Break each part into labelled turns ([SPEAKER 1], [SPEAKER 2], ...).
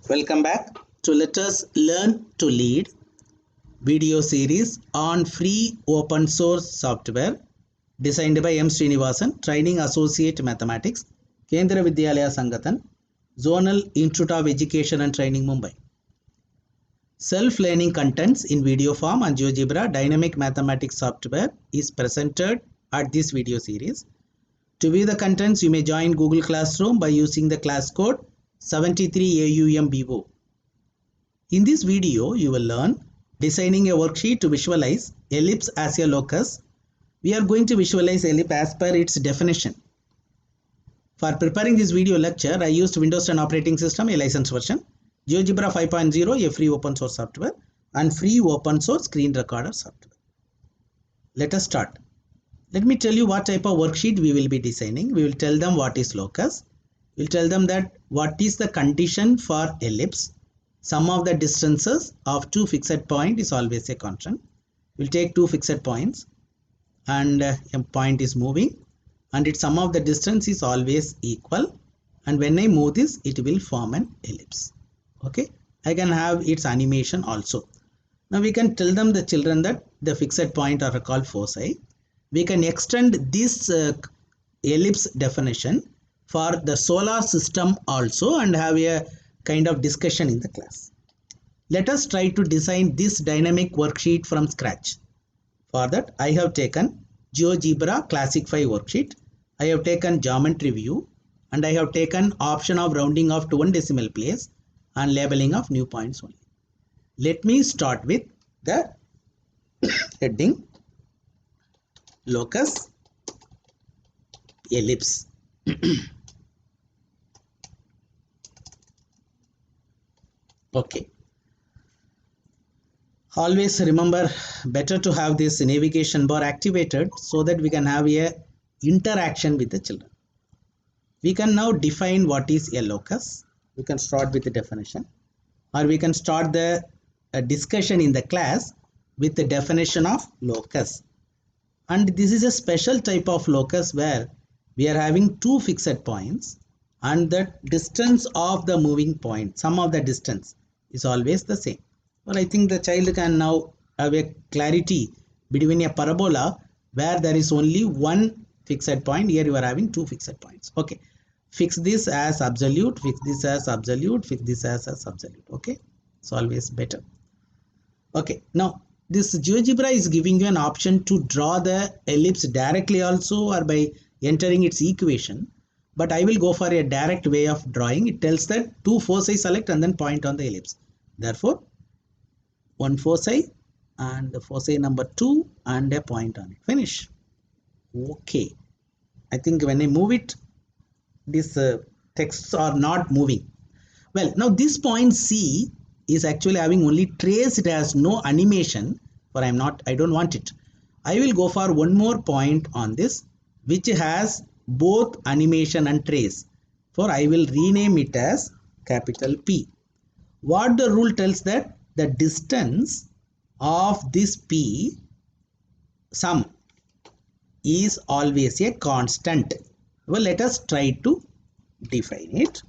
[SPEAKER 1] Welcome back to Let Us Learn to Lead video series on free open source software designed by M. Srinivasan, Training Associate Mathematics, Kendra Vidyalaya Sangathan, Zonal Institute of Education and Training, Mumbai. Self-learning contents in video form and GeoGebra dynamic mathematics software is presented at this video series. To view the contents, you may join Google Classroom by using the class code 73AUMBO. In this video, you will learn designing a worksheet to visualize ellipse as a locus. We are going to visualize ellipse as per its definition. For preparing this video lecture, I used Windows 10 operating system, a licensed version, GeoGebra 5.0, a free open source software, and free open source screen recorder software. Let us start. Let me tell you what type of worksheet we will be designing. We will tell them what is locus. We'll tell them that what is the condition for ellipse. Sum of the distances of two fixed points is always a constant. We'll take two fixed points and a point is moving and its sum of the distance is always equal, and when I move this it will form an ellipse. Okay, I can have its animation also. Now we can tell them, the children, that the fixed point are called foci. We can extend this ellipse definition for the solar system also and have a kind of discussion in the class. Let us try to design this dynamic worksheet from scratch. For that, I have taken GeoGebra Classic 5 worksheet. I have taken geometry view and I have taken option of rounding off to one decimal place and labeling of new points only. Let me start with the heading locus ellipse. Okay. Always remember, better to have this navigation bar activated so that we can have a interaction with the children. We can now define what is a locus. We can start with the definition, or we can start the discussion in the class with the definition of locus. And this is a special type of locus where we are having two fixed points and the distance of the moving point, sum of the distance, is always the same. Well, I think the child can now have a clarity between a parabola where there is only one fixed point. Here you are having two fixed points. Okay, fix this as absolute, fix this as absolute, fix this as absolute. Okay, it's always better. Okay, now this GeoGebra is giving you an option to draw the ellipse directly also or by entering its equation. But I will go for a direct way of drawing. It tells that two foci select and then point on the ellipse. Therefore, one foci and the foci number 2 and a point on it. Finish. Okay. I think when I move it, these texts are not moving. Well, now this point C is actually having only trace. It has no animation, but I don't want it. I will go for one more point on this which has both animation and trace. For I will rename it as capital P. What the rule tells that the distance of this P sum is always a constant. Well, let us try to define it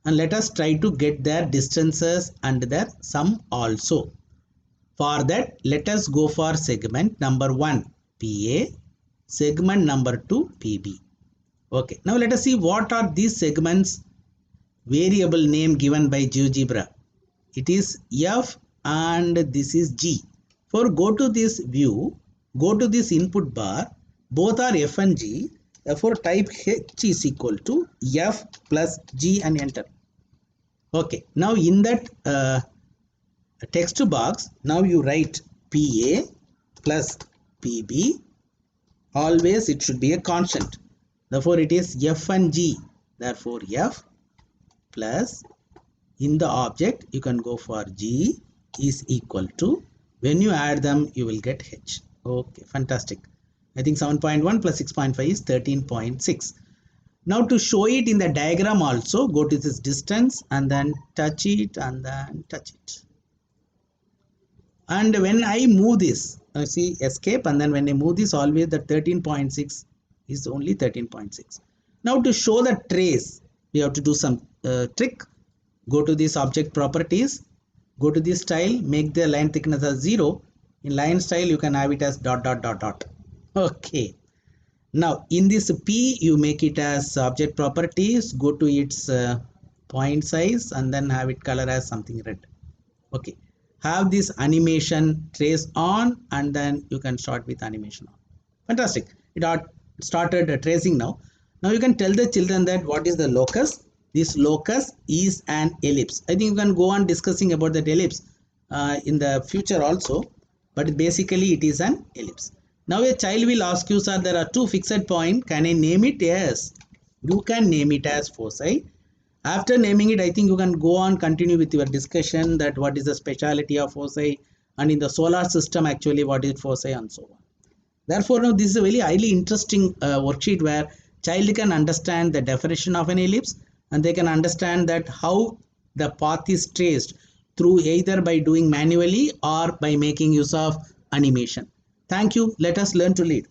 [SPEAKER 1] and let us try to get their distances and their sum also. For that, let us go for segment number 1 PA, segment number 2 PB. Okay, now let us see what are these segments variable name given by GeoGebra. It is F and this is G. For go to this view, go to this input bar, both are F and G. Therefore, type H is equal to F plus G and enter. Okay, now in that text box, now you write PA plus PB. Always it should be a constant. Therefore, it is F and G. Therefore, F plus, in the object, you can go for G is equal to, when you add them, you will get H. Okay, fantastic. I think 7.1 plus 6.5 is 13.6. Now to show it in the diagram also, go to this distance and then touch it and then touch it. And when I move this, see escape, and then when I move this, always the 13.6 is only 13.6. Now to show the trace, we have to do some trick. go to this object properties, go to this style, make the line thickness as 0. In line style you can have it as dot dot dot dot. Okay, now in this P you make it as object properties, go to its point size and then have it color as something red. Okay, have this animation trace on and then you can start with animation on. Fantastic, it started tracing now. Now you can tell the children that what is the locus. This locus is an ellipse. I think you can go on discussing about that ellipse in the future also, but basically it is an ellipse. Now a child will ask you, sir, there are two fixed points, can I name it? Yes, you can name it as foci. After naming it, I think you can go on continue with your discussion that what is the speciality of foci, and in the solar system actually what is foci and so on. Therefore, now this is a very highly interesting worksheet where child can understand the definition of an ellipse, and they can understand that how the path is traced through either by doing manually or by making use of animation. Thank you. Let us learn to lead.